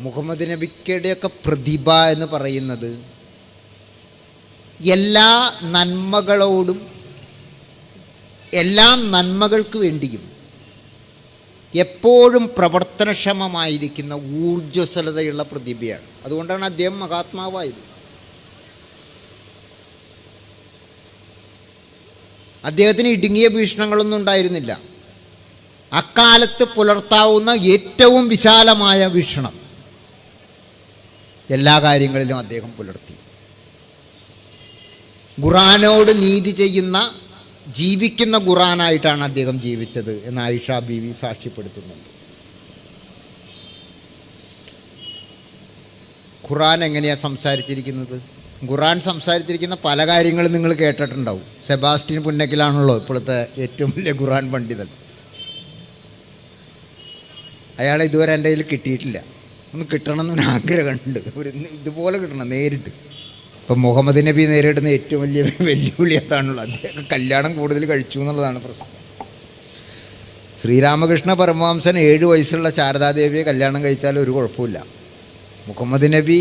മുഹമ്മദ് നബിയുടെയൊക്കെ പ്രതിഭ എന്ന് പറയുന്നത് എല്ലാ നന്മകളോടും എല്ലാ നന്മകൾക്ക് വേണ്ടിയും എപ്പോഴും പ്രവർത്തനക്ഷമമായിരിക്കുന്ന ഊർജ്ജസ്വലതയുള്ള പ്രതിഭയാണ്. അതുകൊണ്ടാണ് അദ്ദേഹം മഹാത്മാവായത്. അദ്ദേഹത്തിന് ഇടുങ്ങിയ വീക്ഷണങ്ങളൊന്നും ഉണ്ടായിരുന്നില്ല. അക്കാലത്ത് പുലർത്താവുന്ന ഏറ്റവും വിശാലമായ വീക്ഷണം എല്ലാ കാര്യങ്ങളിലും അദ്ദേഹം പുലർത്തി. ഖുർആനോട് നീതി ചെയ്യുന്ന ജീവിക്കുന്ന ഖുർആനായിട്ടാണ് അദ്ദേഹം ജീവിച്ചത് എന്ന് ആയിഷ ബീവി സാക്ഷ്യപ്പെടുത്തുന്നുണ്ട്. ഖുർആൻ എങ്ങനെയാണ് സംസാരിച്ചിരിക്കുന്നത്? ഖുർആൻ സംസാരിച്ചിരിക്കുന്ന പല കാര്യങ്ങളും നിങ്ങൾ കേട്ടിട്ടുണ്ടാവും. സെബാസ്റ്റ്യൻ പുന്നക്കിലാണല്ലോ ഇപ്പോഴത്തെ ഏറ്റവും വലിയ ഖുർആൻ പണ്ഡിതൻ. അയാളെ ഇതുവരെ എൻ്റെ കയ്യിൽ കിട്ടിയിട്ടില്ല. ഒന്ന് കിട്ടണമെന്ന് ആഗ്രഹമുണ്ട്. ഇതുപോലെ കിട്ടണം നേരിട്ട്. ഇപ്പം മുഹമ്മദ് നബി നേരിടുന്ന ഏറ്റവും വലിയ വെല്ലുവിളി അതാണുള്ളത്. അദ്ദേഹം കല്യാണം കൂടുതൽ കഴിച്ചു എന്നുള്ളതാണ് പ്രശ്നം. ശ്രീരാമകൃഷ്ണ പരമഹംസൻ 7 വയസ്സുള്ള ശാരദാദേവിയെ കല്യാണം കഴിച്ചാൽ ഒരു കുഴപ്പമില്ല. മുഹമ്മദ് നബി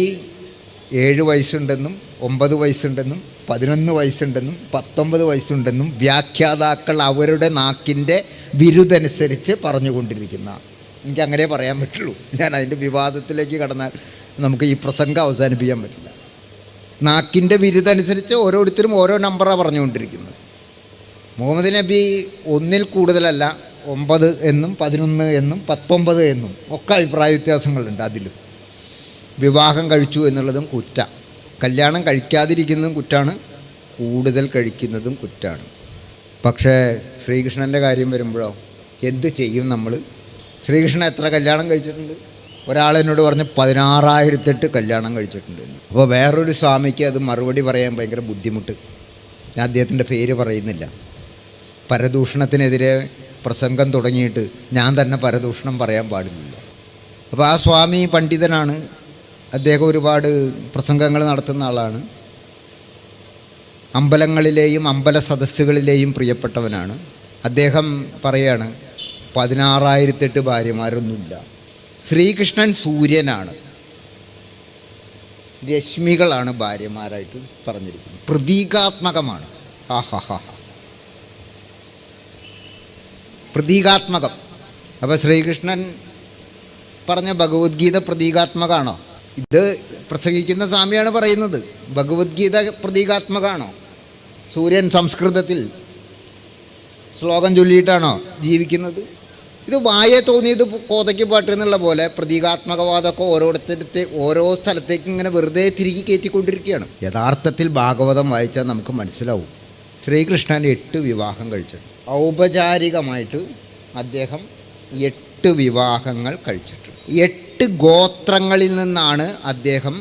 7 വയസ്സുണ്ടെന്നും 9 വയസ്സുണ്ടെന്നും 11 വയസ്സുണ്ടെന്നും 19 വയസ്സുണ്ടെന്നും വ്യാഖ്യാതാക്കൾ അവരുടെ നാക്കിൻ്റെ വിരുദ്ധനുസരിച്ച് പറഞ്ഞുകൊണ്ടിരിക്കുന്ന, എനിക്കങ്ങനെ പറയാൻ പറ്റുള്ളൂ. ഞാൻ അതിൻ്റെ വിവാദത്തിലേക്ക് കടന്നാൽ നമുക്ക് ഈ പ്രസംഗം അവസാനിപ്പിക്കാൻ പറ്റില്ല. നാക്കിൻ്റെ വിരുദ്ധനുസരിച്ച് ഓരോരുത്തരും ഓരോ നമ്പറാണ് പറഞ്ഞുകൊണ്ടിരിക്കുന്നത്. മുഹമ്മദ് നബി 1-ൽ കൂടുതലല്ല, 9 എന്നും 11 എന്നും 19 എന്നും ഒക്കെ അഭിപ്രായ വ്യത്യാസങ്ങളുണ്ട്. അതിലും വിവാഹം കഴിച്ചു എന്നുള്ളതും കുറ്റ, കല്യാണം കഴിക്കാതിരിക്കുന്നതും കുറ്റാണ്, കൂടുതൽ കഴിക്കുന്നതും കുറ്റാണ്. പക്ഷേ ശ്രീകൃഷ്ണൻ്റെ കാര്യം വരുമ്പോഴോ എന്ത് ചെയ്യും നമ്മൾ? ശ്രീകൃഷ്ണൻ എത്ര കല്യാണം കഴിച്ചിട്ടുണ്ട്? ഒരാളെന്നോട് പറഞ്ഞ് 16,008 കല്യാണം കഴിച്ചിട്ടുണ്ട്. അപ്പോൾ വേറൊരു സ്വാമിക്ക് അത് മറുപടി പറയാൻ ഭയങ്കര ബുദ്ധിമുട്ട്. ഞാൻ അദ്ദേഹത്തിൻ്റെ പേര് പറയുന്നില്ല. പരദൂഷണത്തിനെതിരെ പ്രസംഗം തുടങ്ങിയിട്ട് ഞാൻ തന്നെ പരദൂഷണം പറയാൻ പാടില്ല. അപ്പോൾ ആ സ്വാമി പണ്ഡിതനാണ്. അദ്ദേഹം ഒരുപാട് പ്രസംഗങ്ങൾ നടത്തുന്ന ആളാണ്. അമ്പലങ്ങളിലെയും അമ്പല സദസ്സുകളിലെയും പ്രിയപ്പെട്ടവനാണ്. അദ്ദേഹം പറയാണ് 16,008 ഭാര്യമാരൊന്നുമില്ല. ശ്രീകൃഷ്ണൻ സൂര്യനാണ്, രശ്മികളാണ് ഭാര്യമാരായിട്ട് പറഞ്ഞിരിക്കുന്നത്. പ്രതീകാത്മകമാണ്. പ്രതീകാത്മകം. അപ്പോൾ ശ്രീകൃഷ്ണൻ പറഞ്ഞ ഭഗവത്ഗീത പ്രതീകാത്മകമാണോ? ഇത് പ്രസംഗിക്കുന്ന സ്വാമിയാണ് പറയുന്നത്. ഭഗവത്ഗീത പ്രതീകാത്മകമാണോ? സൂര്യൻ സംസ്കൃതത്തിൽ ശ്ലോകം ചൊല്ലിയിട്ടാണോ ജീവിക്കുന്നത്? ഇത് വായെ തോന്നിയത് കോതയ്ക്ക് പാട്ട് എന്നുള്ള പോലെ പ്രതീകാത്മകവാദമൊക്കെ ഓരോ സ്ഥലത്തേക്ക് ഇങ്ങനെ വെറുതെ തിരികെ കയറ്റിക്കൊണ്ടിരിക്കുകയാണ്. യഥാർത്ഥത്തിൽ ഭാഗവതം വായിച്ചാൽ നമുക്ക് മനസ്സിലാവും. ശ്രീകൃഷ്ണൻ 8 വിവാഹം കഴിച്ചിട്ടുണ്ട്. ഔപചാരികമായിട്ട് അദ്ദേഹം 8 വിവാഹങ്ങൾ കഴിച്ചിട്ടുണ്ട്. 8 ഗോത്രങ്ങളിൽ നിന്നാണ് അദ്ദേഹം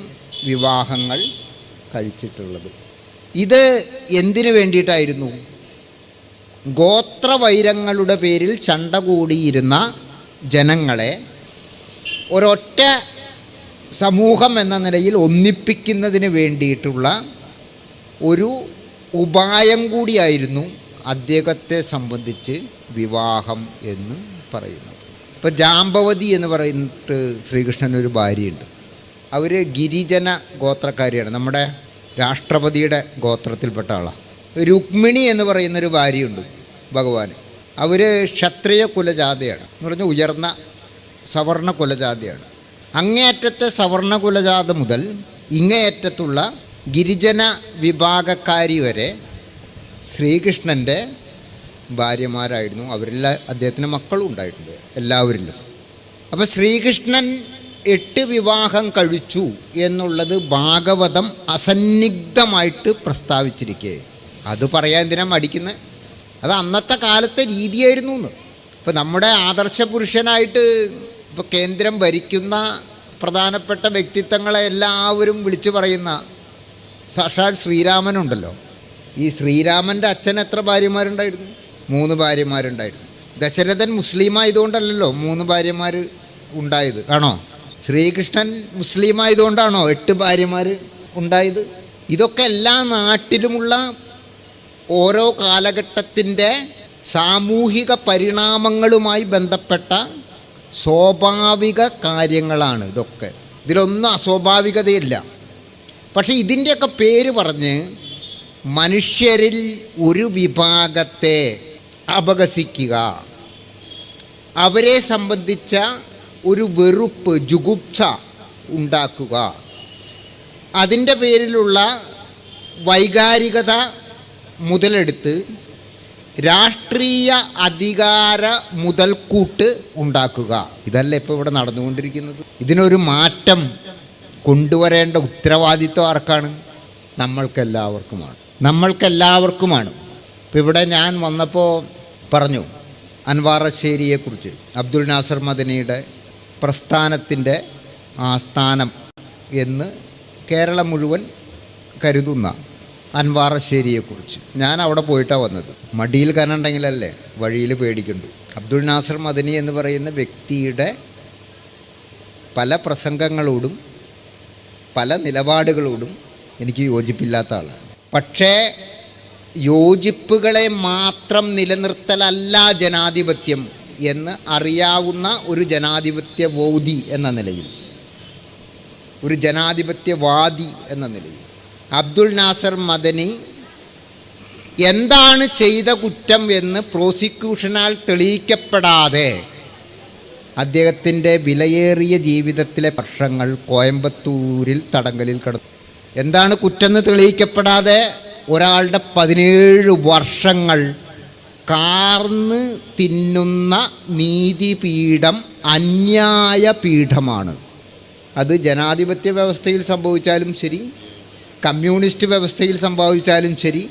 വിവാഹങ്ങൾ കഴിച്ചിട്ടുള്ളത്. ഇത് എന്തിനു വേണ്ടിയിട്ടായിരുന്നു? ഗോത്രവൈരങ്ങളുടെ പേരിൽ ചണ്ട കൂടിയിരുന്ന ജനങ്ങളെ ഒരൊറ്റ സമൂഹം എന്ന നിലയിൽ ഒന്നിപ്പിക്കുന്നതിന് വേണ്ടിയിട്ടുള്ള ഒരു ഉപായം കൂടിയായിരുന്നു അദ്ദേഹത്തെ സംബന്ധിച്ച് വിവാഹം എന്ന് പറയുന്നത്. ഇപ്പോൾ ജാമ്പവതി എന്ന് പറയുന്നിട്ട് ശ്രീകൃഷ്ണനൊരു ഭാര്യയുണ്ട്. അവർ ഗിരിജന ഗോത്രക്കാരിയാണ്. നമ്മുടെ രാഷ്ട്രപതിയുടെ ഗോത്രത്തിൽപ്പെട്ട ആളാണ്. രുക്മിണി എന്ന് പറയുന്നൊരു ഭാര്യയുണ്ട് ഭഗവാൻ. അവർ ക്ഷത്രിയ കുലജാതയാണ് എന്ന് പറഞ്ഞാൽ ഉയർന്ന സവർണ കുലജാതയാണ്. അങ്ങേയറ്റത്തെ സവർണ കുലജാത മുതൽ ഇങ്ങേയറ്റത്തുള്ള ഗിരിജന വിഭാഗക്കാരി വരെ ശ്രീകൃഷ്ണൻ്റെ ഭാര്യമാരായിരുന്നു. അവരെല്ലാം അദ്ദേഹത്തിന് മക്കളും ഉണ്ടായിട്ടുണ്ട് എല്ലാവരിലും. അപ്പോൾ ശ്രീകൃഷ്ണൻ 8 വിവാഹം കഴിച്ചു എന്നുള്ളത് ഭാഗവതം അസന്നിഗ്ധമായിട്ട് പ്രസ്താവിച്ചിരിക്കേ. അത് പറയാൻ എന്തിനാ മടിക്കുന്നത്? അത് അന്നത്തെ കാലത്തെ രീതിയായിരുന്നു എന്ന്. ഇപ്പോൾ നമ്മുടെ ആദർശ പുരുഷനായിട്ട് ഇപ്പോൾ കേന്ദ്രം ഭരിക്കുന്ന പ്രധാനപ്പെട്ട വ്യക്തിത്വങ്ങളെ എല്ലാവരും വിളിച്ചു പറയുന്ന സാക്ഷാൽ ശ്രീരാമനുണ്ടല്ലോ. ഈ ശ്രീരാമൻ്റെ അച്ഛൻ എത്ര ഭാര്യമാരുണ്ടായിരുന്നു? 3 ഭാര്യമാരുണ്ടായിരുന്നു. ദശരഥൻ മുസ്ലിമായതുകൊണ്ടല്ലല്ലോ 3 ഭാര്യമാർ ഉണ്ടായത്, ആണോ? ശ്രീകൃഷ്ണൻ മുസ്ലിമായതുകൊണ്ടാണോ 8 ഭാര്യമാർ ഉണ്ടായത്? ഇതൊക്കെ എല്ലാ നാട്ടിലുമുള്ള ഓരോ കാലഘട്ടത്തിൻ്റെ സാമൂഹിക പരിണാമങ്ങളുമായി ബന്ധപ്പെട്ട സ്വാഭാവിക കാര്യങ്ങളാണ് ഇതൊക്കെ. ഇതിലൊന്നും അസ്വാഭാവികതയില്ല. പക്ഷേ ഇതിൻ്റെയൊക്കെ പേര് പറഞ്ഞ് മനുഷ്യരിൽ ഒരു വിഭാഗത്തെ അപഹസിക്കുക, അവരെ സംബന്ധിച്ച ഒരു വെറുപ്പ്, ജുഗുപ്സ ഉണ്ടാക്കുക, അതിൻ്റെ പേരിലുള്ള വൈകാരികത മുതലെടുത്ത് രാഷ്ട്രീയ അധികാര മുതൽക്കൂട്ട് ഉണ്ടാക്കുക, ഇതല്ല ഇപ്പോൾ ഇവിടെ നടന്നുകൊണ്ടിരിക്കുന്നത്. ഇതിനൊരു മാറ്റം കൊണ്ടുവരേണ്ട ഉത്തരവാദിത്വം ആർക്കാണ്? നമ്മൾക്കെല്ലാവർക്കുമാണ്. ഇപ്പോൾ ഇവിടെ ഞാൻ വന്നപ്പോൾ പറഞ്ഞു അൻവാറശ്ശേരിയെക്കുറിച്ച്, അബ്ദുൽ നാസർ മദനിയുടെ പ്രസ്ഥാനത്തിൻ്റെ ആസ്ഥാനം എന്ന് കേരളം മുഴുവൻ കരുതുന്ന അൻവാറശ്ശേരിയെക്കുറിച്ച്. ഞാൻ അവിടെ പോയിട്ടാണ് വന്നത്. മടിയിൽ കനുണ്ടെങ്കിലല്ലേ വഴിയിൽ പേടിക്കണ്ടു. അബ്ദുൽ നാസർ മദനി എന്ന് പറയുന്ന വ്യക്തിയുടെ പല പ്രസംഗങ്ങളോടും പല നിലപാടുകളോടും എനിക്ക് യോജിപ്പില്ലാത്ത ആളാണ്. പക്ഷേ യോജിപ്പുകളെ മാത്രം നിലനിർത്തലല്ല ജനാധിപത്യം എന്ന് അറിയാവുന്ന ഒരു ജനാധിപത്യബോധി എന്ന നിലയിൽ, ഒരു ജനാധിപത്യവാദി എന്ന നിലയിൽ അബ്ദുൽ നാസർ മദനി എന്താണ് ചെയ്ത കുറ്റം എന്ന് പ്രോസിക്യൂഷനാൽ തെളിയിക്കപ്പെടാതെ അദ്ദേഹത്തിൻ്റെ വിലയേറിയ ജീവിതത്തിലെ വർഷങ്ങൾ കോയമ്പത്തൂരിൽ തടങ്കലിൽ കിടന്നു. എന്താണ് കുറ്റമെന്ന് തെളിയിക്കപ്പെടാതെ ഒരാളുടെ 17 വർഷങ്ങൾ കാർന്ന് തിന്നുന്ന നീതിപീഠം അന്യായ പീഠമാണ്. അത് ജനാധിപത്യ വ്യവസ്ഥയിൽ സംഭവിച്ചാലും ശരി, കമ്മ്യൂണിസ്റ്റ് വ്യവസ്ഥയിൽ സംഭവിച്ചാലും ശരി,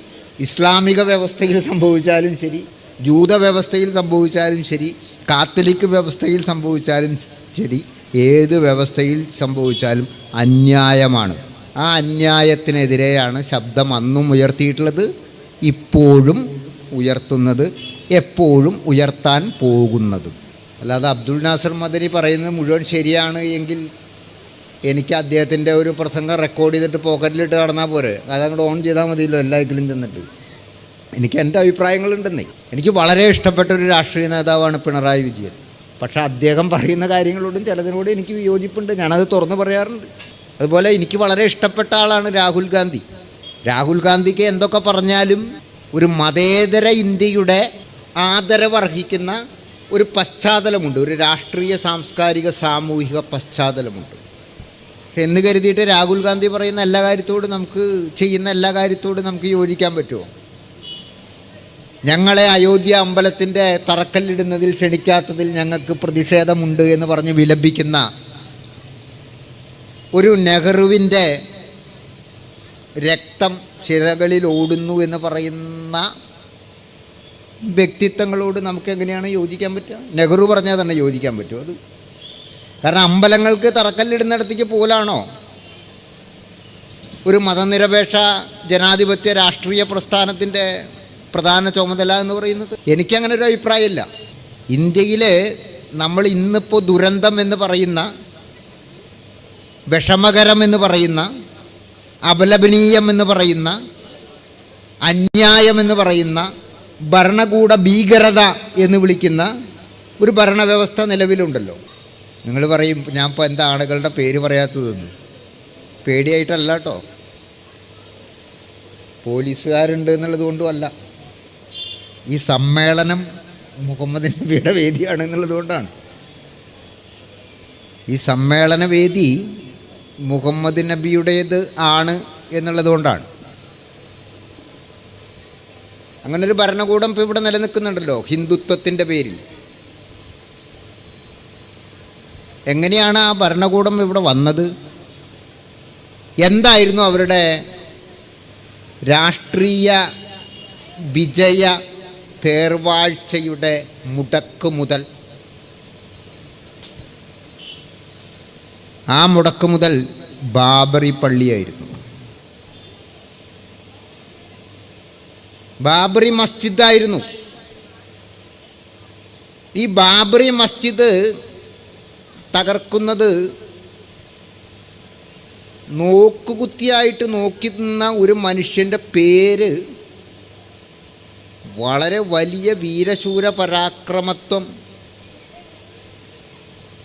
ഇസ്ലാമിക വ്യവസ്ഥയിൽ സംഭവിച്ചാലും ശരി, ജൂത വ്യവസ്ഥയിൽ സംഭവിച്ചാലും ശരി, കാത്തലിക് വ്യവസ്ഥയിൽ സംഭവിച്ചാലും ശരി, ഏത് വ്യവസ്ഥയിൽ സംഭവിച്ചാലും അന്യായമാണ്. ആ അന്യായത്തിനെതിരെയാണ് ശബ്ദം അന്നും ഉയർത്തിയിട്ടുള്ളത്, ഇപ്പോഴും ഉയർത്തുന്നത്, എപ്പോഴും ഉയർത്താൻ പോകുന്നതും. അല്ലാതെ അബ്ദുൽ നാസർ മദനി പറയുന്നത് മുഴുവൻ ശരിയാണ് എങ്കിൽ എനിക്ക് അദ്ദേഹത്തിൻ്റെ ഒരു പ്രസംഗം റെക്കോർഡ് ചെയ്തിട്ട് പോക്കറ്റിലിട്ട് നടന്നാൽ പോരെ, അതങ്ങോട്ട് ഓൺ ചെയ്താൽ മതിയല്ലോ എല്ലായ്ക്കിലും ചെന്നിട്ട്. എനിക്ക് എൻ്റെ അഭിപ്രായങ്ങളുണ്ടെന്നേ. എനിക്ക് വളരെ ഇഷ്ടപ്പെട്ട ഒരു രാഷ്ട്രീയ നേതാവാണ് പിണറായി വിജയൻ. പക്ഷേ അദ്ദേഹം പറയുന്ന കാര്യങ്ങളോടും ചിലതിനോടും എനിക്ക് വിയോജിപ്പുണ്ട്, ഞാനത് തുറന്നു പറയാറുണ്ട്. അതുപോലെ എനിക്ക് വളരെ ഇഷ്ടപ്പെട്ട ആളാണ് രാഹുൽ ഗാന്ധി. രാഹുൽ ഗാന്ധിക്ക് എന്തൊക്കെ പറഞ്ഞാലും ഒരു മതേതര ഇന്ത്യയുടെ ആദരവർഹിക്കുന്ന ഒരു പശ്ചാത്തലമുണ്ട്, ഒരു രാഷ്ട്രീയ സാംസ്കാരിക സാമൂഹിക പശ്ചാത്തലമുണ്ട്. എന്ന് കരുതിയിട്ട് രാഹുൽ ഗാന്ധി പറയുന്ന എല്ലാ കാര്യത്തോടും ചെയ്യുന്ന എല്ലാ കാര്യത്തോടും നമുക്ക് യോജിക്കാൻ പറ്റുമോ? ഞങ്ങളെ അയോധ്യ അമ്പലത്തിൻ്റെ തറക്കല്ലിടുന്നതിൽ ക്ഷണിക്കാത്തതിൽ ഞങ്ങൾക്ക് പ്രതിഷേധമുണ്ട് എന്ന് പറഞ്ഞ് വിലപിക്കുന്ന ഒരു നെഹ്റുവിൻ്റെ രക്തം ശിരകളിൽ ഓടുന്നു എന്ന് പറയുന്ന വ്യക്തിത്വങ്ങളോട് നമുക്ക് എങ്ങനെയാണ് യോജിക്കാൻ പറ്റുക? നെഹ്റു പറഞ്ഞാൽ തന്നെ യോജിക്കാൻ പറ്റുമോ? അത് കാരണം അമ്പലങ്ങൾക്ക് തറക്കല്ലിടുന്നിടത്തേക്ക് പോലാണോ ഒരു മതനിരപേക്ഷ ജനാധിപത്യ രാഷ്ട്രീയ പ്രസ്ഥാനത്തിൻ്റെ പ്രധാന ചുമതല എന്ന് പറയുന്നത്? എനിക്കങ്ങനെ ഒരു അഭിപ്രായമില്ല. ഇന്ത്യയിൽ നമ്മൾ ഇന്നിപ്പോൾ ദുരന്തം എന്ന് പറയുന്ന, വിഷമകരം എന്ന് പറയുന്ന, അപലപനീയം എന്ന് പറയുന്ന, അന്യായം എന്ന് പറയുന്ന, ഭരണകൂട ഭീകരത എന്ന് വിളിക്കുന്ന ഒരു ഭരണവ്യവസ്ഥ നിലവിലുണ്ടല്ലോ. നിങ്ങൾ പറയും ഞാൻ ഇപ്പോൾ എന്താ ആളുകളുടെ പേര് പറയാത്തതെന്ന്. പേടിയായിട്ടല്ല കേട്ടോ, പോലീസുകാരുണ്ട് എന്നുള്ളത് കൊണ്ടും അല്ല. ഈ സമ്മേളനം മുഹമ്മദ് നബിയുടെ വേദിയാണ് എന്നുള്ളത് കൊണ്ടാണ്. ഈ സമ്മേളന വേദി മുഹമ്മദ് നബിയുടേത് ആണ് എന്നുള്ളത് കൊണ്ടാണ്. അങ്ങനൊരു ഭരണകൂടം ഇപ്പോൾ ഇവിടെ നിലനിൽക്കുന്നുണ്ടല്ലോ ഹിന്ദുത്വത്തിൻ്റെ പേരിൽ. എങ്ങനെയാണ് ആ ഭരണകൂടം ഇവിടെ വന്നത്? എന്തായിരുന്നു അവരുടെ രാഷ്ട്രീയ വിജയ തേർവാഴ്ചയുടെ മുടക്ക് മുതൽ? ആ മുടക്ക് മുതൽ ബാബറി പള്ളിയായിരുന്നു. ബാബറി മസ്ജിദായിരുന്നു. ഈ ബാബറി മസ്ജിദ് തകർക്കുന്നത് നോക്കുകുത്തിയായിട്ട് നോക്കി നിന്ന ഒരു മനുഷ്യൻ്റെ പേര് വളരെ വലിയ വീരശൂര പരാക്രമത്വം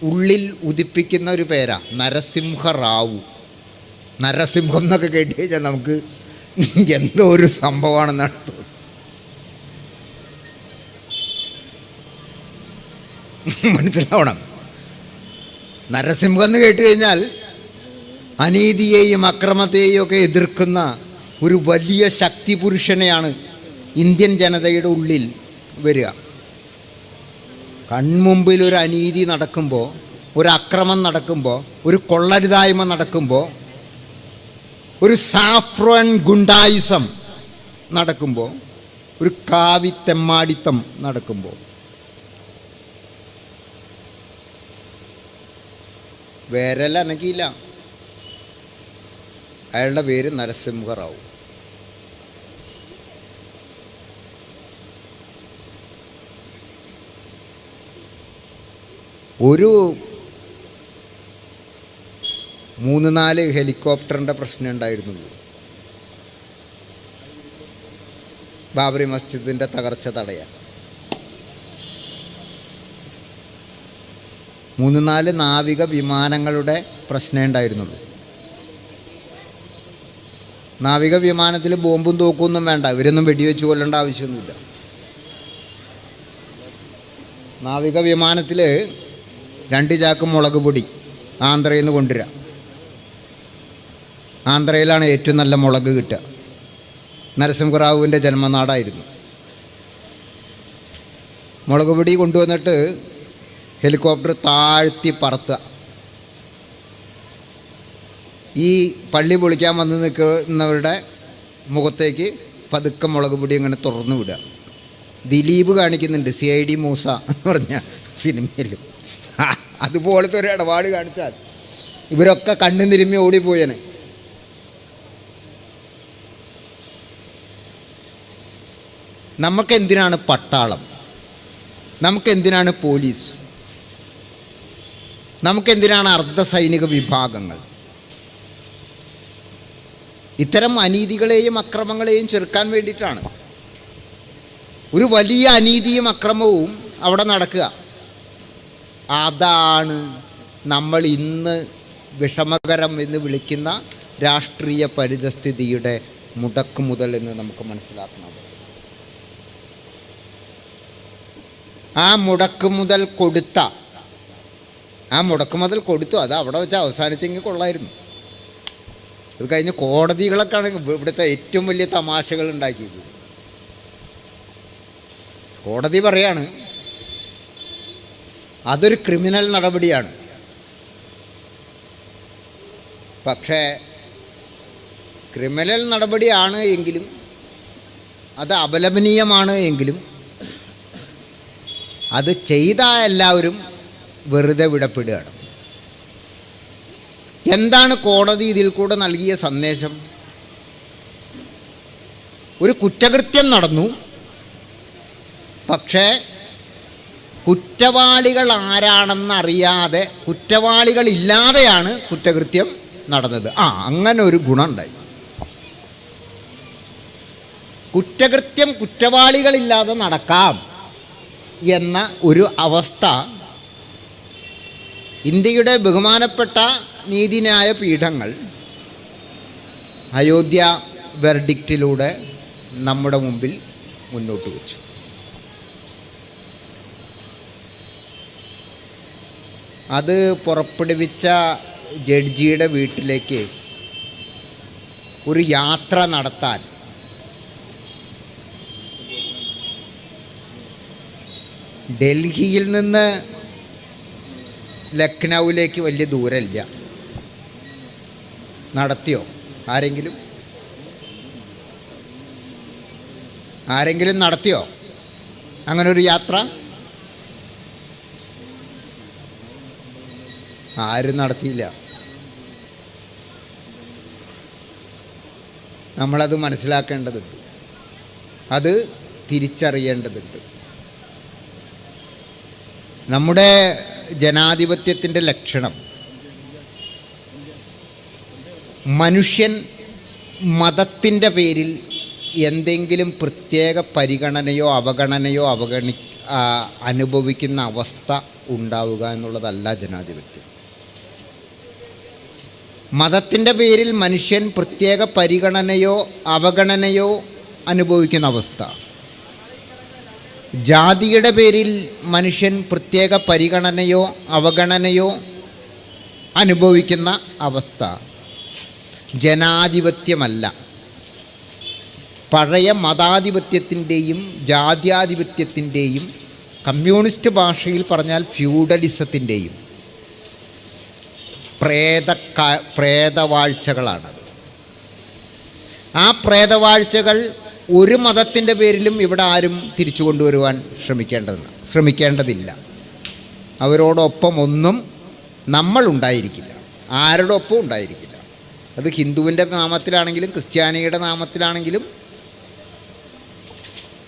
ഉള്ളിൽ ഉദിപ്പിക്കുന്ന ഒരു പേരാ നരസിംഹറാവു. നരസിംഹം എന്നൊക്കെ കേട്ട് കഴിഞ്ഞാൽ നമുക്ക് എന്തോ ഒരു സംഭവമാണെന്നാണ് തോന്നുന്നത്. മനസ്സിലാവണം. നരസിംഹം എന്ന് കേട്ട് കഴിഞ്ഞാൽ അനീതിയെയും അക്രമത്തെയും ഒക്കെ എതിർക്കുന്ന ഒരു വലിയ ശക്തി പുരുഷനെയാണ് ഇന്ത്യൻ ജനതയുടെ ഉള്ളിൽ വരിക. കൺമുമ്പിൽ ഒരു അനീതി നടക്കുമ്പോൾ, ഒരു അക്രമം നടക്കുമ്പോൾ, ഒരു കൊള്ളരുതായ്മ നടക്കുമ്പോൾ, ഒരു സാഫ്രോൻ ഗുണ്ടായിസം നടക്കുമ്പോൾ, ഒരു കാവിത്തെമ്മാടിത്തം നടക്കുമ്പോൾ വിരലനങ്ങിയില്ല. അയാളുടെ പേര് നരസിംഹറാവു. ഒരു 3-4 ഹെലികോപ്റ്ററിൻ്റെ പ്രശ്നം ഉണ്ടായിരുന്നുള്ളൂ. ബാബറി മസ്ജിദിൻ്റെ തകർച്ച തടയാൻ 3-4 നാവിക വിമാനങ്ങളുടെ പ്രശ്നമേ ഉണ്ടായിരുന്നുള്ളൂ. നാവിക വിമാനത്തിൽ ബോംബും തോക്കൊന്നും വേണ്ട, ഇവരൊന്നും വെടിവെച്ച് കൊല്ലേണ്ട ആവശ്യമൊന്നുമില്ല. നാവിക വിമാനത്തിൽ 2 ചാക്ക് മുളക് പൊടി ആന്ധ്രയിൽ നിന്ന് കൊണ്ടുവരിക. ആന്ധ്രയിലാണ് ഏറ്റവും നല്ല മുളക് കിട്ടുക. നരസിംഹറാവുവിൻ്റെ ജന്മനാടായിരുന്നു. മുളക് പൊടി കൊണ്ടുവന്നിട്ട് ഹെലികോപ്റ്റർ താഴ്ത്തി പറത്തുക. ഈ പള്ളി പൊളിക്കാൻ വന്ന് നിൽക്കുന്നവരുടെ മുഖത്തേക്ക് പതുക്കെ മുളക് പൊടി അങ്ങനെ തുറന്നു വിടുക. ദിലീപ് കാണിക്കുന്നുണ്ട് CID മൂസ എന്ന് പറഞ്ഞ സിനിമയിൽ. അതുപോലത്തെ ഒരു ഇടപാട് കാണിച്ചാൽ ഇവരൊക്കെ കണ്ണു തിരുമ്മി ഓടിപ്പോയനെ. നമുക്കെന്തിനാണ് പട്ടാളം? നമുക്കെന്തിനാണ് പോലീസ്? നമുക്കെന്തിനാണ് അർദ്ധസൈനിക വിഭാഗങ്ങൾ? ഇത്തരം അനീതികളെയും അക്രമങ്ങളെയും ചെറുക്കാൻ വേണ്ടിയിട്ടാണ്. ഒരു വലിയ അനീതിയും അക്രമവും അവിടെ നടക്കുക. അതാണ് നമ്മൾ ഇന്ന് വിഷമകരം എന്ന് വിളിക്കുന്ന രാഷ്ട്രീയ പരിതസ്ഥിതിയുടെ മുടക്കുമുതൽ എന്ന് നമുക്ക് മനസ്സിലാക്കണം. ആ മുടക്കുമുതൽ കൊടുത്തു അത് അവിടെ വെച്ച് അവസാനിച്ചെങ്കിൽ കൊള്ളായിരുന്നു. അത് കഴിഞ്ഞ് കോടതികളൊക്കെയാണ് ഇവിടുത്തെ ഏറ്റവും വലിയ തമാശകൾ ഉണ്ടാക്കിയത്. കോടതി പറയാണ് അതൊരു ക്രിമിനൽ നടപടിയാണ്. പക്ഷേ ക്രിമിനൽ നടപടിയാണ് എങ്കിലും, അത് അപലപനീയമാണ് എങ്കിലും, അത് ചെയ്ത എല്ലാവരും വെറുതെ വിടപ്പെടുകയാണ്. എന്താണ് കോടതി ഇതിൽ കൂടെ നൽകിയ സന്ദേശം? ഒരു കുറ്റകൃത്യം നടന്നു, പക്ഷേ കുറ്റവാളികൾ ആരാണെന്നറിയാതെ, കുറ്റവാളികളില്ലാതെയാണ് കുറ്റകൃത്യം നടന്നത്. അങ്ങനെ ഒരു ഗുണമുണ്ടായി. കുറ്റകൃത്യം കുറ്റവാളികളില്ലാതെ നടക്കാം എന്ന ഒരു അവസ്ഥ ഇന്ത്യയുടെ ബഹുമാനപ്പെട്ട നീതിന്യായ പീഠങ്ങൾ അയോധ്യ വെർഡിക്റ്റിലൂടെ നമ്മുടെ മുമ്പിൽ മുന്നോട്ട് വച്ചു. അത് പുറപ്പെടുവിച്ച ജഡ്ജിയുടെ വീട്ടിലേക്ക് ഒരു യാത്ര നടത്താൻ ഡൽഹിയിൽ നിന്ന് ലക്നൗവിലേക്ക് വലിയ ദൂരമില്ല. നടത്തിയോ ആരെങ്കിലും നടത്തിയോ അങ്ങനെ ഒരു യാത്ര? ആരും നടത്തിയില്ല. നമ്മളത് മനസ്സിലാക്കേണ്ടതുണ്ട്, അത് തിരിച്ചറിയേണ്ടതുണ്ട്. നമ്മുടെ ജനാധിപത്യത്തിൻ്റെ ലക്ഷണം മനുഷ്യൻ മതത്തിൻ്റെ പേരിൽ എന്തെങ്കിലും പ്രത്യേക പരിഗണനയോ അവഗണനയോ അനുഭവിക്കുന്ന അവസ്ഥ ഉണ്ടാവുക എന്നുള്ളതല്ല ജനാധിപത്യം. മതത്തിൻ്റെ പേരിൽ മനുഷ്യൻ പ്രത്യേക പരിഗണനയോ അവഗണനയോ അനുഭവിക്കുന്ന അവസ്ഥ, ജാതിയുടെ പേരിൽ മനുഷ്യൻ പ്രത്യേക പരിഗണനയോ അവഗണനയോ അനുഭവിക്കുന്ന അവസ്ഥ ജനാധിപത്യമല്ല. പഴയ മതാധിപത്യത്തിൻ്റെയും ജാത്യാധിപത്യത്തിൻ്റെയും, കമ്മ്യൂണിസ്റ്റ് ഭാഷയിൽ പറഞ്ഞാൽ ഫ്യൂഡലിസത്തിൻ്റെയും പ്രേതവാഴ്ചകളാണത്. ആ പ്രേതവാഴ്ചകൾ ഒരു മതത്തിൻ്റെ പേരിലും ഇവിടെ ആരും തിരിച്ചു കൊണ്ടുവരുവാൻ ശ്രമിക്കേണ്ടതില്ല. അവരോടൊപ്പം ഒന്നും നമ്മളുണ്ടായിരിക്കില്ല, ആരുടെ ഒപ്പം ഉണ്ടായിരിക്കില്ല. അത് ഹിന്ദുവിൻ്റെ നാമത്തിലാണെങ്കിലും ക്രിസ്ത്യാനിയുടെ നാമത്തിലാണെങ്കിലും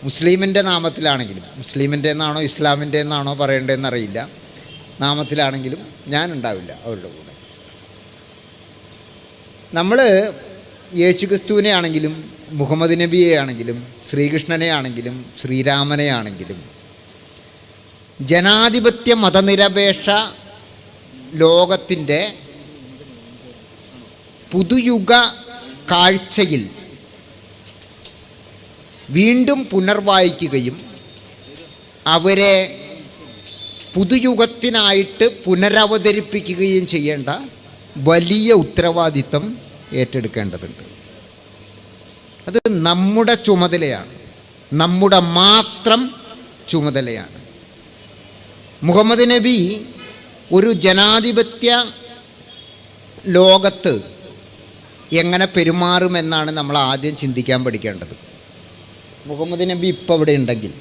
മുസ്ലിമിൻ്റെ നാമത്തിലാണെങ്കിലും, മുസ്ലിമിൻ്റെ എന്നാണോ ഇസ്ലാമിൻ്റെ എന്നാണോ പറയേണ്ടതെന്നറിയില്ല, നാമത്തിലാണെങ്കിലും ഞാനുണ്ടാവില്ല അവരുടെ കൂടെ. നമ്മൾ യേശുക്രിസ്തുവിനെ ആണെങ്കിലും മുഹമ്മദ് നബിയെ ആണെങ്കിലും ശ്രീകൃഷ്ണനെ ആണെങ്കിലും ശ്രീരാമനെ ആണെങ്കിലും ജനാധിപത്യ മതനിരപേക്ഷ ലോകത്തിൻ്റെ പുതുയുഗ കാഴ്ചയിൽ വീണ്ടും പുനർവായിക്കുകയും അവരെ പുതുയുഗത്തിനായിട്ട് പുനരവതരിപ്പിക്കുകയും ചെയ്യേണ്ട വലിയ ഉത്തരവാദിത്തം ഏറ്റെടുക്കേണ്ടതുണ്ട്. അത് നമ്മുടെ ചുമതലയാണ്, നമ്മുടെ മാത്രം ചുമതലയാണ്. മുഹമ്മദ് നബി ഒരു ജനാധിപത്യ ലോകത്ത് എങ്ങനെ പെരുമാറുമെന്നാണ് നമ്മൾ ആദ്യം ചിന്തിക്കാൻ പഠിക്കേണ്ടത്. മുഹമ്മദ് നബി ഇപ്പോൾ ഇവിടെ ഉണ്ടെങ്കിൽ,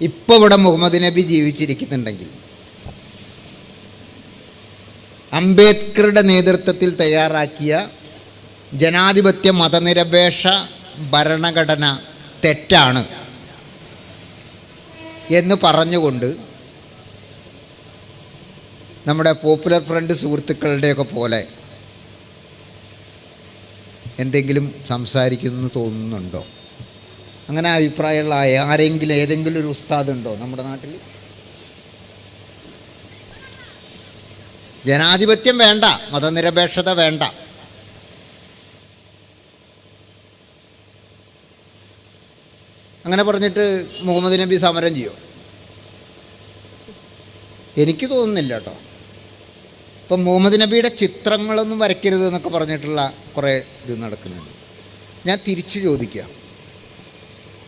ഇപ്പോൾ ഇവിടെ മുഹമ്മദ് നബി ജീവിച്ചിരിക്കുന്നുണ്ടെങ്കിൽ, അംബേദ്കറുടെ നേതൃത്വത്തിൽ തയ്യാറാക്കിയ ജനാധിപത്യ മതനിരപേക്ഷ ഭരണഘടന തെറ്റാണ് എന്ന് പറഞ്ഞുകൊണ്ട് നമ്മുടെ പോപ്പുലർ ഫ്രണ്ട് സുഹൃത്തുക്കളുടെയൊക്കെ പോലെ എന്തെങ്കിലും സംസാരിക്കുന്നു തോന്നുന്നുണ്ടോ? അങ്ങനെ അഭിപ്രായമുള്ള ആരെങ്കിലും, ഏതെങ്കിലും ഒരു ഉസ്താദ് ഉണ്ടോ നമ്മുടെ നാട്ടിൽ? ജനാധിപത്യം വേണ്ട, മതനിരപേക്ഷത വേണ്ട. അങ്ങനെ പറഞ്ഞിട്ട് മുഹമ്മദ് നബി സമരം ചെയ്യോ? എനിക്ക് തോന്നുന്നില്ല കേട്ടോ. ഇപ്പം മുഹമ്മദ് നബിയുടെ ചിത്രങ്ങളൊന്നും വരയ്ക്കരുത് എന്നൊക്കെ പറഞ്ഞിട്ടുള്ള കുറേ ഇത് നടക്കുന്നുണ്ട്. ഞാൻ തിരിച്ചു ചോദിക്കുക,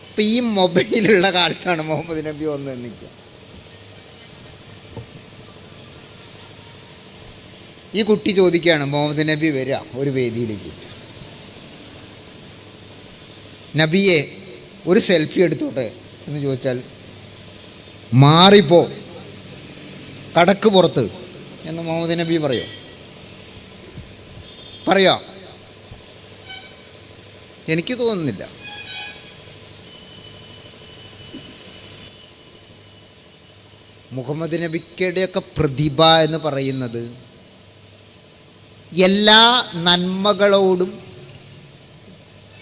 ഇപ്പം ഈ മൊബൈലുള്ള കാലത്താണ് മുഹമ്മദ് നബി വന്ന് നിൽക്കുക. ഈ കുട്ടി ചോദിക്കുകയാണ്, മുഹമ്മദ് നബി വരിക ഒരു വേദിയിലേക്ക്, നബിയെ ഒരു സെൽഫി എടുത്തോട്ടെ എന്ന് ചോദിച്ചാൽ മാറിപ്പോ കടക്ക് പുറത്ത് എന്ന് മുഹമ്മദ് നബി പറയോ? എനിക്ക് തോന്നുന്നില്ല. മുഹമ്മദ് നബിയുടെയൊക്കെ പ്രതിഭ എന്ന് പറയുന്നത് എല്ലാ നന്മകളോടും,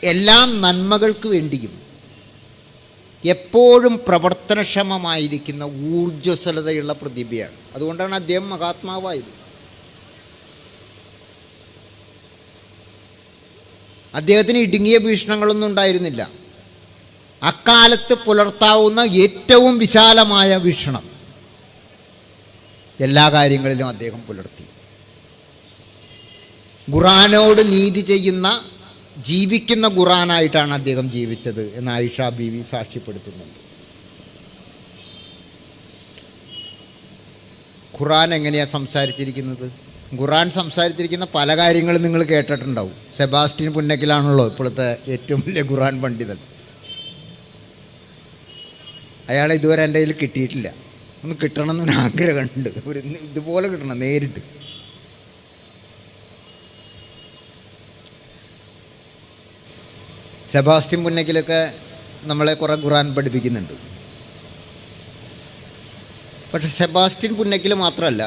എല്ലാ നന്മകൾക്ക് വേണ്ടിയും എപ്പോഴും പ്രവർത്തനക്ഷമമായിരിക്കുന്ന ഊർജ്ജസ്വലതയുള്ള പ്രതിഭയാണ്. അതുകൊണ്ടാണ് അദ്ദേഹം മഹാത്മാവായത്. അദ്ദേഹത്തിന് ഇടുങ്ങിയ വീക്ഷണങ്ങളൊന്നും ഉണ്ടായിരുന്നില്ല. അക്കാലത്ത് പുലർത്താവുന്ന ഏറ്റവും വിശാലമായ വീക്ഷണം എല്ലാ കാര്യങ്ങളിലും അദ്ദേഹം പുലർത്തി. ഖുറാനോട് നീതി ചെയ്യുന്ന, ജീവിക്കുന്ന ഖുറാനായിട്ടാണ് അദ്ദേഹം ജീവിച്ചത് എന്ന് ആയിഷ ബീവി സാക്ഷ്യപ്പെടുത്തുന്നുണ്ട്. ഖുറാൻ എങ്ങനെയാണ് സംസാരിച്ചിരിക്കുന്നത്? ഖുറാൻ സംസാരിച്ചിരിക്കുന്ന പല കാര്യങ്ങളും നിങ്ങൾ കേട്ടിട്ടുണ്ടാവും. സെബാസ്റ്റ്യൻ പുന്നക്കിലാണല്ലോ ഇപ്പോഴത്തെ ഏറ്റവും വലിയ ഖുറാൻ പണ്ഡിതൻ. അയാളെ ഇതുവരെ എൻ്റെ കയ്യിൽ കിട്ടിയിട്ടില്ല. ഒന്ന് കിട്ടണമെന്നൊരു ആഗ്രഹമുണ്ട്. ഇതുപോലെ കിട്ടണം നേരിട്ട്. സെബാസ്റ്റ്യൻ പുന്നക്കിലൊക്കെ നമ്മളെ കുറേ ഖുറാൻ പഠിപ്പിക്കുന്നുണ്ട്. പക്ഷെ സെബാസ്റ്റ്യൻ പുന്നക്കിൽ മാത്രമല്ല,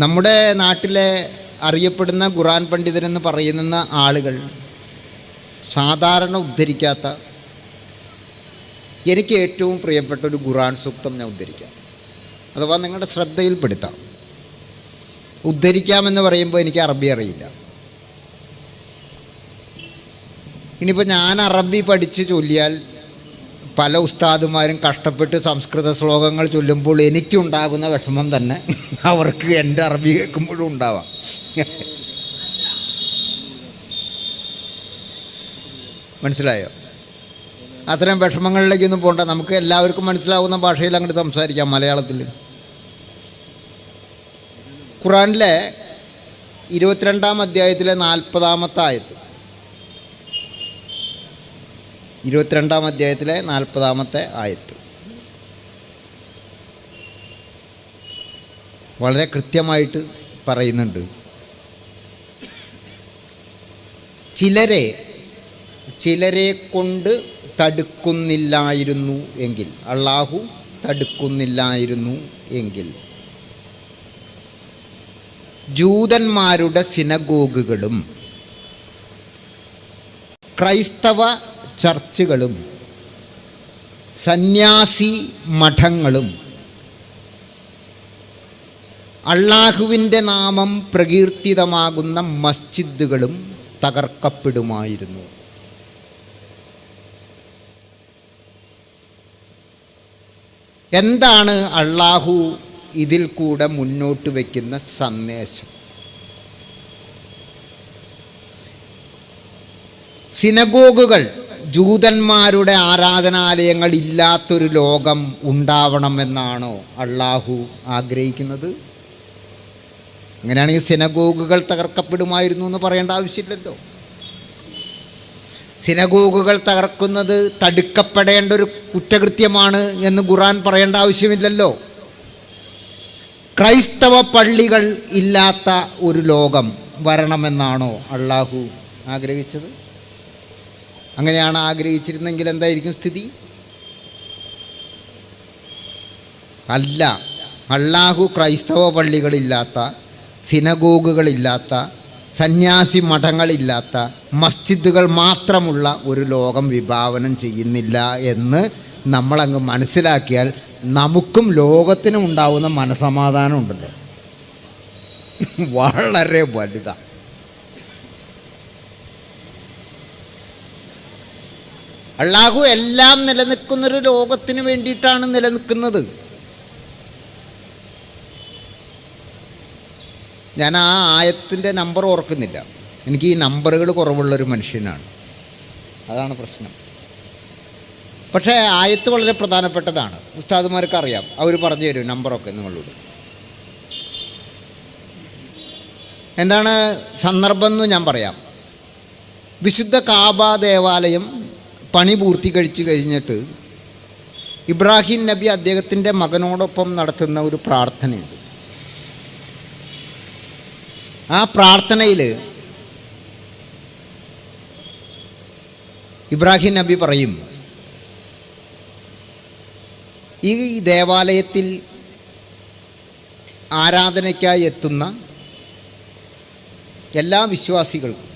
നമ്മുടെ നാട്ടിലെ അറിയപ്പെടുന്ന ഖുറാൻ പണ്ഡിതരെന്ന് പറയുന്ന ആളുകൾ സാധാരണ ഉദ്ധരിക്കാത്ത എനിക്ക് ഏറ്റവും പ്രിയപ്പെട്ട ഒരു ഖുർആൻ സൂക്തം ഞാൻ ഉദ്ധരിക്കാം, അഥവാ നിങ്ങളുടെ ശ്രദ്ധയിൽപ്പെടുത്താം. ഉദ്ധരിക്കാമെന്ന് പറയുമ്പോൾ എനിക്ക് അറബി അറിയില്ല. ഇനിയിപ്പോൾ ഞാൻ അറബി പഠിച്ച് ചൊല്ലിയാൽ പല ഉസ്താദുമാരും കഷ്ടപ്പെട്ട് സംസ്കൃത ശ്ലോകങ്ങൾ ചൊല്ലുമ്പോൾ എനിക്കുണ്ടാകുന്ന വിഷമം തന്നെ അവർക്ക് എൻ്റെ അറബി കേൾക്കുമ്പോഴും ഉണ്ടാവാം. മനസ്സിലായോ? അത്തരം വിഷമങ്ങളിലേക്കൊന്നും പോകണ്ട. നമുക്ക് എല്ലാവർക്കും മനസ്സിലാവുന്ന ഭാഷയിൽ അങ്ങോട്ട് സംസാരിക്കാം, മലയാളത്തിൽ. ഖുറാനിലെ 22-ാം അധ്യായത്തിലെ 40-ാമത്തെ ആയത്ത്, 22-ാം അധ്യായത്തിലെ 40-ാമത്തെ ആയത്ത് വളരെ കൃത്യമായിട്ട് പറയുന്നുണ്ട്. ചിലരെ കൊണ്ട് തടുക്കുന്നില്ലായിരുന്നു എങ്കിൽ, അള്ളാഹു തടുക്കുന്നില്ലായിരുന്നു എങ്കിൽ ജൂതന്മാരുടെ സിനഗോഗുകളും ക്രൈസ്തവ ചർച്ചുകളും സന്യാസി മഠങ്ങളും അള്ളാഹുവിൻ്റെ നാമം പ്രകീർത്തിതമാകുന്ന മസ്ജിദുകളും തകർക്കപ്പെടുമായിരുന്നു. എന്താണ് അള്ളാഹു ഇതിൽ കൂടെ മുന്നോട്ട് വയ്ക്കുന്ന സന്ദേശം? സിനഗോഗുകൾ, ജൂതന്മാരുടെ ആരാധനാലയങ്ങൾ ഇല്ലാത്തൊരു ലോകം ഉണ്ടാവണമെന്നാണോ അള്ളാഹു ആഗ്രഹിക്കുന്നത്? അങ്ങനെയാണെങ്കിൽ സിനഗോഗുകൾ തകർക്കപ്പെടുമായിരുന്നു എന്ന് പറയേണ്ട ആവശ്യമില്ലല്ലോ. സിനഗോഗുകൾ തകർക്കുന്നത് തടുക്കപ്പെടേണ്ട ഒരു കുറ്റകൃത്യമാണ് എന്ന് ഖുർആൻ പറയേണ്ട ആവശ്യമില്ലല്ലോ. ക്രൈസ്തവ പള്ളികൾ ഇല്ലാത്ത ഒരു ലോകം വരണമെന്നാണോ അള്ളാഹു ആഗ്രഹിച്ചത്? അങ്ങനെയാണ് ആഗ്രഹിച്ചിരുന്നെങ്കിൽ എന്തായിരിക്കും സ്ഥിതി? അല്ല, അള്ളാഹു ക്രൈസ്തവ പള്ളികളില്ലാത്ത, സിനഗോഗുകളില്ലാത്ത, സന്യാസി മഠങ്ങളില്ലാത്ത, മസ്ജിദുകൾ മാത്രമുള്ള ഒരു ലോകം വിഭാവനം ചെയ്യുന്നില്ല എന്ന് നമ്മളങ്ങ് മനസ്സിലാക്കിയാൽ നമുക്കും ലോകത്തിനും ഉണ്ടാവുന്ന മനസമാധാനം ഉണ്ടല്ലോ, വളരെ വലുതാണ്. അള്ളാഹു എല്ലാം നിലനിൽക്കുന്നൊരു ലോകത്തിന് വേണ്ടിയിട്ടാണ് നിലനിൽക്കുന്നത്. ഞാൻ ആ ആയത്തിൻ്റെ നമ്പർ ഓർക്കുന്നില്ല, എനിക്ക് ഈ നമ്പറുകൾ കുറവുള്ളൊരു മനുഷ്യനാണ്, അതാണ് പ്രശ്നം. പക്ഷേ ആയത്ത് വളരെ പ്രധാനപ്പെട്ടതാണ്. ഉസ്താദുമാർക്ക് അറിയാം, അവർ പറഞ്ഞു തരും നമ്പറൊക്കെ നിങ്ങളോട്. എന്താണ് സന്ദർഭം എന്ന് ഞാൻ പറയാം. വിശുദ്ധ കാബ ദേവാലയം പണി പൂർത്തീകരിച്ച് കഴിഞ്ഞിട്ട് ഇബ്രാഹിം നബി അദ്ദേഹത്തിൻ്റെ മകനോടൊപ്പം നടത്തുന്ന ഒരു പ്രാർത്ഥനയുണ്ട്. ആ പ്രാർത്ഥനയിൽ ഇബ്രാഹിം നബി പറയും, ഈ ദേവാലയത്തിൽ ആരാധനയ്ക്കായി എത്തുന്ന എല്ലാ വിശ്വാസികൾക്കും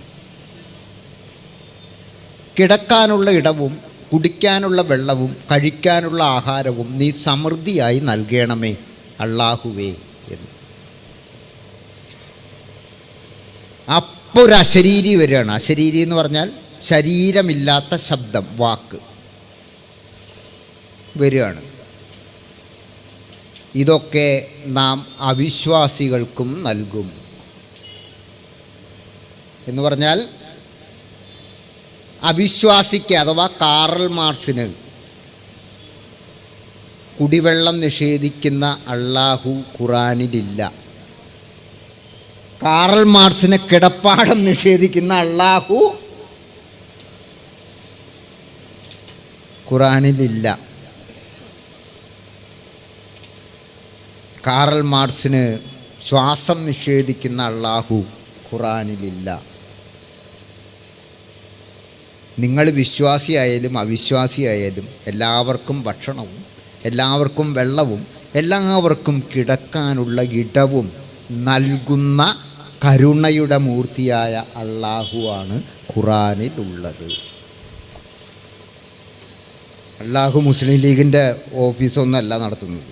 കിടക്കാനുള്ള ഇടവും കുടിക്കാനുള്ള വെള്ളവും കഴിക്കാനുള്ള ആഹാരവും നീ സമൃദ്ധിയായി നൽകണമേ അള്ളാഹുവേ എന്ന്. അപ്പോൾ ഒരു അശരീരി വരികയാണ്. അശരീരി എന്ന് പറഞ്ഞാൽ ശരീരമില്ലാത്ത ശബ്ദം, വാക്ക് വരികയാണ്. ഇതൊക്കെ നാം അവിശ്വാസികൾക്കും നൽകും എന്ന് പറഞ്ഞാൽ, അവിശ്വാസിക്ക് അഥവാ കാറൽ മാർക്സിന് കുടിവെള്ളം നിഷേധിക്കുന്ന അള്ളാഹു ഖുറാനിലില്ല. കാറൽ മാർക്സിന് കിടപ്പാടം നിഷേധിക്കുന്ന അള്ളാഹു ഖുറാനിലില്ല. കാറൽ മാർക്സിന് ശ്വാസം നിഷേധിക്കുന്ന അള്ളാഹു ഖുറാനിലില്ല. നിങ്ങൾ വിശ്വാസിയായാലും അവിശ്വാസിയായാലും എല്ലാവർക്കും ഭക്ഷണവും എല്ലാവർക്കും വെള്ളവും എല്ലാവർക്കും കിടക്കാനുള്ള ഇടവും നൽകുന്ന കരുണയുടെ മൂർത്തിയായ അള്ളാഹുവാണ് ഖുറാനിലുള്ളത്. അള്ളാഹു മുസ്ലിം ലീഗിൻ്റെ ഓഫീസൊന്നുമല്ല നടത്തുന്നത്.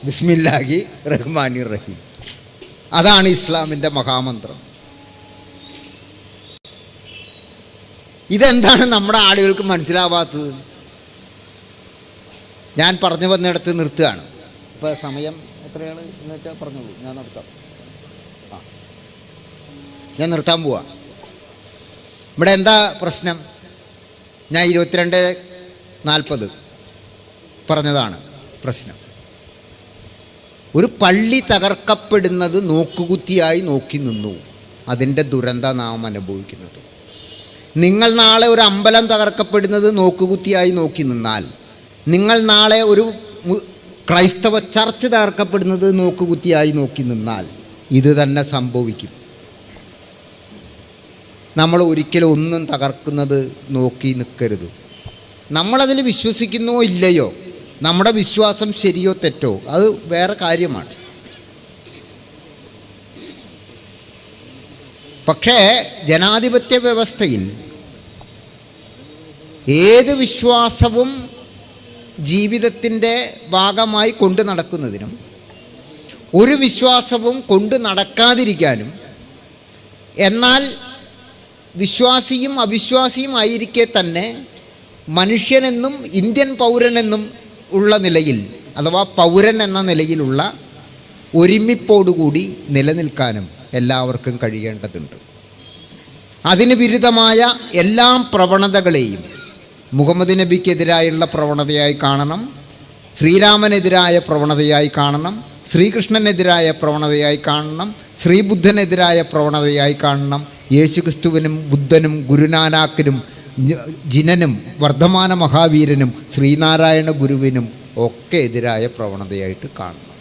ബിസ്മില്ലാഹി റഹ്മാനി റഹീം, അതാണ് ഇസ്ലാമിൻ്റെ മഹാമന്ത്രം. ഇതെന്താണ് നമ്മുടെ ആളുകൾക്ക് മനസ്സിലാവാത്തത്? ഞാൻ പറഞ്ഞു വന്നിടത്ത് നിർത്തുകയാണ്. ഇപ്പോൾ സമയം എത്രയാണ് എന്ന് വെച്ചാൽ പറഞ്ഞോളൂ, ഞാൻ നിർത്താം. ഞാൻ നിർത്താൻ പോവാ. ഇവിടെ എന്താ പ്രശ്നം? ഞാൻ 22:40 പറഞ്ഞതാണ് പ്രശ്നം. ഒരു പള്ളി തകർക്കപ്പെടുന്നത് നോക്കുകുത്തിയായി നോക്കി നിന്നു. അതിൻ്റെ ദുരന്തം നാം അനുഭവിക്കുന്നത്. നിങ്ങൾ നാളെ ഒരു അമ്പലം തകർക്കപ്പെടുന്നത് നോക്കുകുത്തിയായി നോക്കി നിന്നാൽ, നിങ്ങൾ നാളെ ഒരു ക്രൈസ്തവ ചർച്ച് തകർക്കപ്പെടുന്നത് നോക്കുകുത്തിയായി നോക്കി നിന്നാൽ ഇത് തന്നെ സംഭവിക്കും. നമ്മൾ ഒരിക്കലും ഒന്നും തകർക്കുന്നത് നോക്കി നിൽക്കരുത്. നമ്മളതിൽ വിശ്വസിക്കുന്നോ ഇല്ലയോ, നമ്മുടെ വിശ്വാസം ശരിയോ തെറ്റോ, അത് വേറെ കാര്യമാണ്. പക്ഷേ ജനാധിപത്യ വ്യവസ്ഥയിൽ ഏത് വിശ്വാസവും ജീവിതത്തിൻ്റെ ഭാഗമായി കൊണ്ടു നടക്കുന്നതിനും ഒരു വിശ്വാസവും കൊണ്ടു നടക്കാതിരിക്കാനും, എന്നാൽ വിശ്വാസിയും അവിശ്വാസിയും ആയിരിക്കെ തന്നെ മനുഷ്യനെന്നും ഇന്ത്യൻ പൗരനെന്നും ഉള്ള നിലയിൽ, അഥവാ പൗരൻ എന്ന നിലയിലുള്ള ഒരുമിപ്പോടുകൂടി നിലനിൽക്കാനും എല്ലാവർക്കും കഴിയേണ്ടതുണ്ട്. അതിന് വിരുദ്ധമായ എല്ലാ പ്രവണതകളെയും മുഹമ്മദ് നബിക്കെതിരായുള്ള പ്രവണതയായി കാണണം, ശ്രീരാമനെതിരായ പ്രവണതയായി കാണണം, ശ്രീകൃഷ്ണനെതിരായ പ്രവണതയായി കാണണം, ശ്രീബുദ്ധനെതിരായ പ്രവണതയായി കാണണം, യേശുക്രിസ്തുവിനും ബുദ്ധനും ഗുരുനാനാക്കിനും ജിനനും വർദ്ധമാന മഹാവീരനും ശ്രീനാരായണ ഗുരുവിനും ഒക്കെ എതിരായ പ്രവണതയായിട്ട് കാണണം.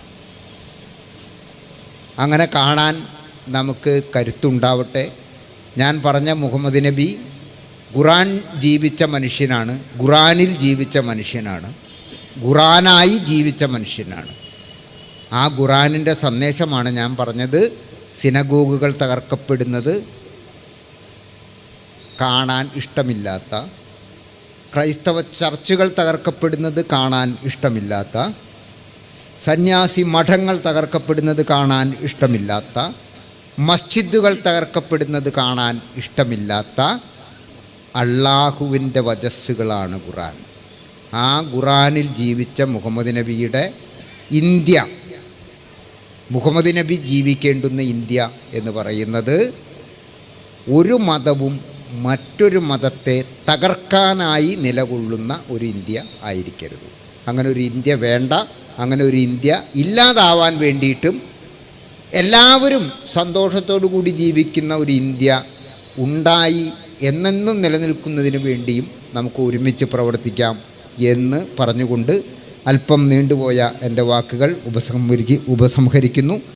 അങ്ങനെ കാണാൻ നമുക്ക് കരുത്തുണ്ടാവട്ടെ. ഞാൻ പറഞ്ഞ മുഹമ്മദ് നബി ഖുറാൻ ജീവിച്ച മനുഷ്യനാണ്, ഖുറാനിൽ ജീവിച്ച മനുഷ്യനാണ്, ഖുറാനായി ജീവിച്ച മനുഷ്യനാണ്. ആ ഖുറാനിൻ്റെ സന്ദേശമാണ് ഞാൻ പറഞ്ഞത്. സിനഗോഗുകൾ തകർക്കപ്പെടുന്നത് കാണാൻ ഇഷ്ടമില്ലാത്ത, ക്രൈസ്തവ ചർച്ചുകൾ തകർക്കപ്പെടുന്നത് കാണാൻ ഇഷ്ടമില്ലാത്ത, സന്യാസി മഠങ്ങൾ തകർക്കപ്പെടുന്നത് കാണാൻ ഇഷ്ടമില്ലാത്ത, മസ്ജിദുകൾ തകർക്കപ്പെടുന്നത് കാണാൻ ഇഷ്ടമില്ലാത്ത അള്ളാഹുവിൻ്റെ വചസ്സുകളാണ് ഖുറാൻ. ആ ഖുറാനിൽ ജീവിച്ച മുഹമ്മദ് നബിയുടെ ഇന്ത്യ, മുഹമ്മദ് നബി ജീവിക്കേണ്ടുന്ന ഇന്ത്യ എന്ന് പറയുന്നത് ഒരു മതവും മറ്റൊരു മതത്തെ തകർക്കാനായി നിലകൊള്ളുന്ന ഒരു ഇന്ത്യ ആയിരിക്കരുത്. അങ്ങനെ ഒരു ഇന്ത്യ വേണ്ട. അങ്ങനെ ഒരു ഇന്ത്യ ഇല്ലാതാവാൻ വേണ്ടിയിട്ടും എല്ലാവരും സന്തോഷത്തോടു കൂടി ജീവിക്കുന്ന ഒരു ഇന്ത്യ ഉണ്ടായി എന്നെന്നും നിലനിൽക്കുന്നതിന് വേണ്ടിയും നമുക്ക് ഒരുമിച്ച് പ്രവർത്തിക്കാം എന്ന് പറഞ്ഞുകൊണ്ട് അല്പം നീണ്ടുപോയ എൻ്റെ വാക്കുകൾ ഉപസംഹരിക്കുന്നു.